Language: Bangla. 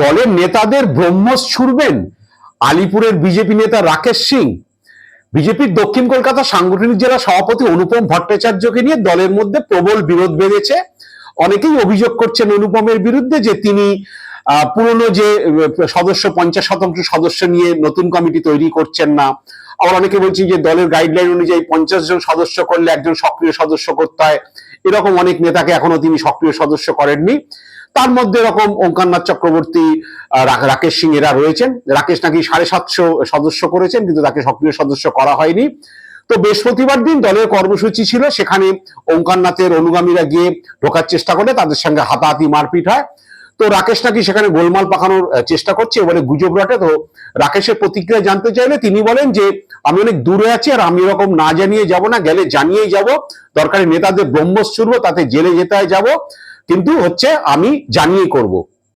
দলের নেতাদের ব্রহ্মস ছুড়বেন আলিপুরের বিজেপি নেতা রাকেশ সিং। বিজেপির দক্ষিণ কলকাতা সাংগঠনিক জেলা সভাপতি অনুপম ভট্টাচার্যকে নিয়ে দলের মধ্যে প্রবল বিরোধ বেড়েছে। অনেকেই অভিযোগ করছেন অনুপমের বিরুদ্ধে যে তিনি পুরনো যে সদস্য 50% সদস্য নিয়ে নতুন কমিটি তৈরি করছেন না। আবার অনেকে বলছেন যে দলের গাইডলাইন অনুযায়ী 50 জন সদস্য করলে একজন সক্রিয় সদস্য করতে হয়, এরকম অনেক নেতাকে এখনো তিনি সক্রিয় সদস্য করেননি। তার মধ্যে এরকম ওঙ্কারনাথ চক্রবর্তী, রাকেশ সিং এরা রয়েছেন। রাকেশ নাকি 750 সদস্য করেছেন, কিন্তু তাকে সক্রিয় সদস্য করা হয়নি। তো বৃহস্পতিবার দিন দলের কর্মসূচি ছিল, সেখানে ওঙ্কারনাথের অনুগামীরা গিয়ে ঢোকার চেষ্টা করে, তাদের সঙ্গে হাতাহাতি মারপিট হয়। তো রাকেশ নাকি সেখানে গোলমাল পাকানোর চেষ্টা করছে বলে গুজব রটে। তো রাকেশের প্রতিক্রিয়া জানতে চাইলে তিনি বলেন যে আমি অনেক দূরে আছি, আর আমি এরকম না জানিয়ে যাব না, গেলে জানিয়েই যাব। দরকারি নেতাদের ব্রহ্মস ছুড়বো, তাতে জেলে যেতে হয় যাব, কিন্তু হচ্ছে আমি জানিয়ে করব।